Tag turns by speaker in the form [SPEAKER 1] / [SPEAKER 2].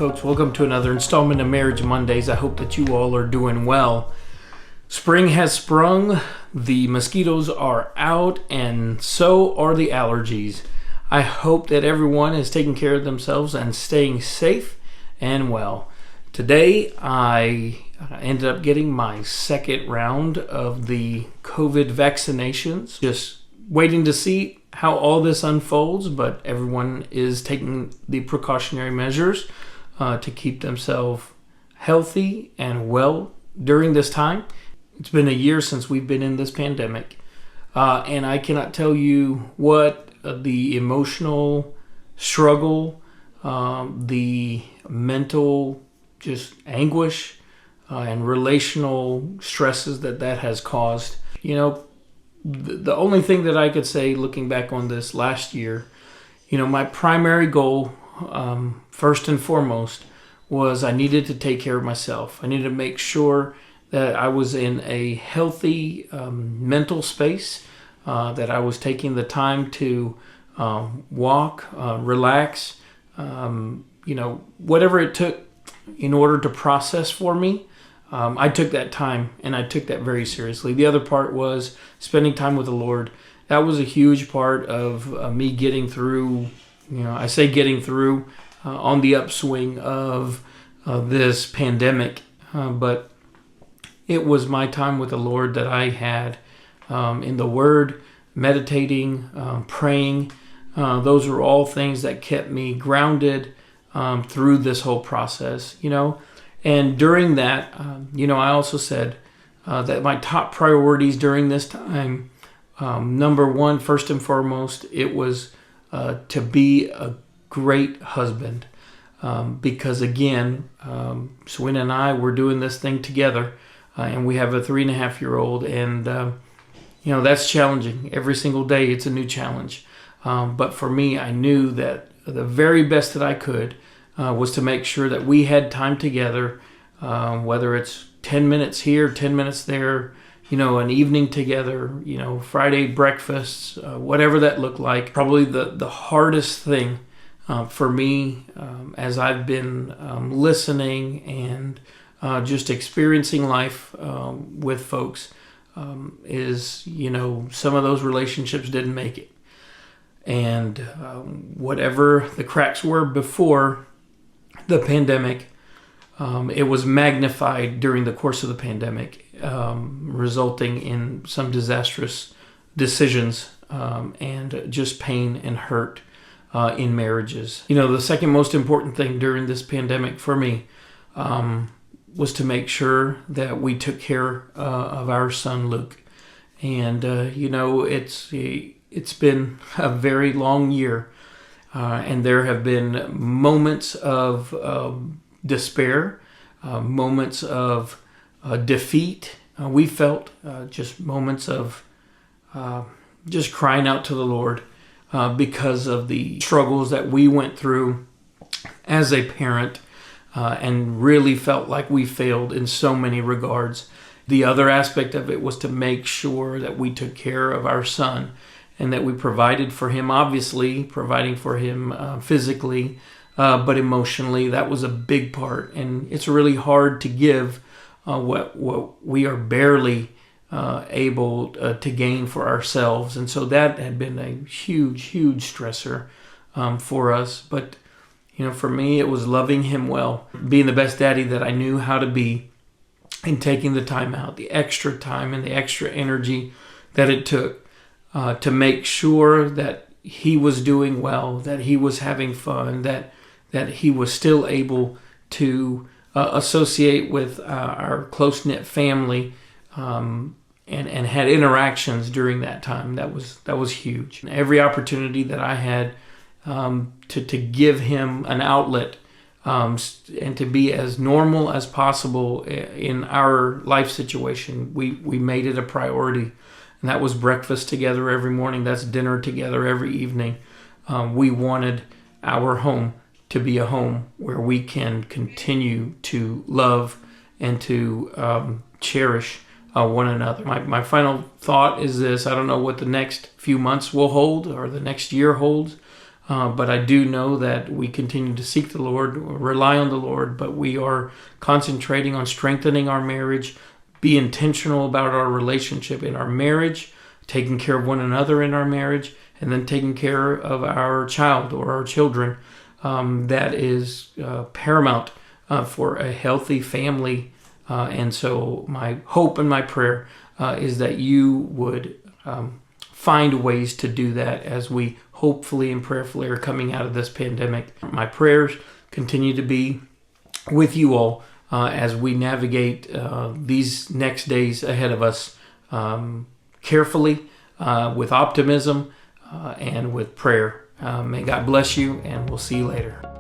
[SPEAKER 1] folks. Welcome to another installment of Marriage Mondays. I hope that you all are doing well. Spring has sprung, the mosquitoes are out, and so are the allergies. I hope that everyone is taking care of themselves and staying safe and well. Today, I ended up getting my second round of the COVID vaccinations. Just waiting to see how all this unfolds, but everyone is taking the precautionary measures to keep themselves healthy and well during this time. It's been a year since we've been in this pandemic, and I cannot tell you what the emotional struggle, the mental just anguish, and relational stresses that has caused. You know, the only thing that I could say looking back on this last year, my primary goal, first and foremost, was I needed to take care of myself. I needed to make sure that I was in a healthy mental space, that I was taking the time to walk, relax, whatever it took in order to process for me. I took that time and I took that very seriously. The other part was spending time with the Lord. That was a huge part of me getting through, I say getting through on the upswing of this pandemic. But it was my time with the Lord that I had in the Word, meditating, praying. Those were all things that kept me grounded through this whole process, And during that, I also said that my top priorities during this time, number one, first and foremost, it was to be a great husband. Because again, Swin and I were doing this thing together, and we have a 3.5-year-old, and that's challenging. Every single day, it's a new challenge. But for me, I knew that the very best that I could was to make sure that we had time together, whether it's 10 minutes here, 10 minutes there, an evening together, Friday breakfasts, whatever that looked like. Probably the hardest thing for me as I've been listening and just experiencing life with folks is, some of those relationships didn't make it. And whatever the cracks were before the pandemic, it was magnified during the course of the pandemic, resulting in some disastrous decisions and just pain and hurt in marriages. The second most important thing during this pandemic for me was to make sure that we took care of our son Luke. And it's been a very long year, and there have been moments of despair, moments of defeat. We felt just moments of just crying out to the Lord because of the struggles that we went through as a parent, and really felt like we failed in so many regards. The other aspect of it was to make sure that we took care of our son and that we provided for him, obviously providing for him physically, but emotionally. That was a big part. And it's really hard to give what we are barely able to gain for ourselves. And so that had been a huge, huge stressor for us. But, for me, it was loving him well, being the best daddy that I knew how to be, and taking the time out, the extra time and the extra energy that it took to make sure that he was doing well, that he was having fun, that he was still able to associate with our close-knit family, and had interactions during that time. That was huge. And every opportunity that I had to give him an outlet, and to be as normal as possible in our life situation, we made it a priority. And that was breakfast together every morning. That's dinner together every evening. We wanted our home to be a home where we can continue to love and to cherish one another. My final thought is this: I don't know what the next few months will hold or the next year holds, But I do know that we continue to seek the Lord, rely on the Lord, but we are concentrating on strengthening our marriage, be intentional about our relationship in our marriage, taking care of one another in our marriage, and then taking care of our child or our children. That is paramount for a healthy family. And so my hope and my prayer is that you would find ways to do that as we hopefully and prayerfully are coming out of this pandemic. My prayers continue to be with you all as we navigate these next days ahead of us carefully, with optimism, and with prayer. May God bless you, and we'll see you later.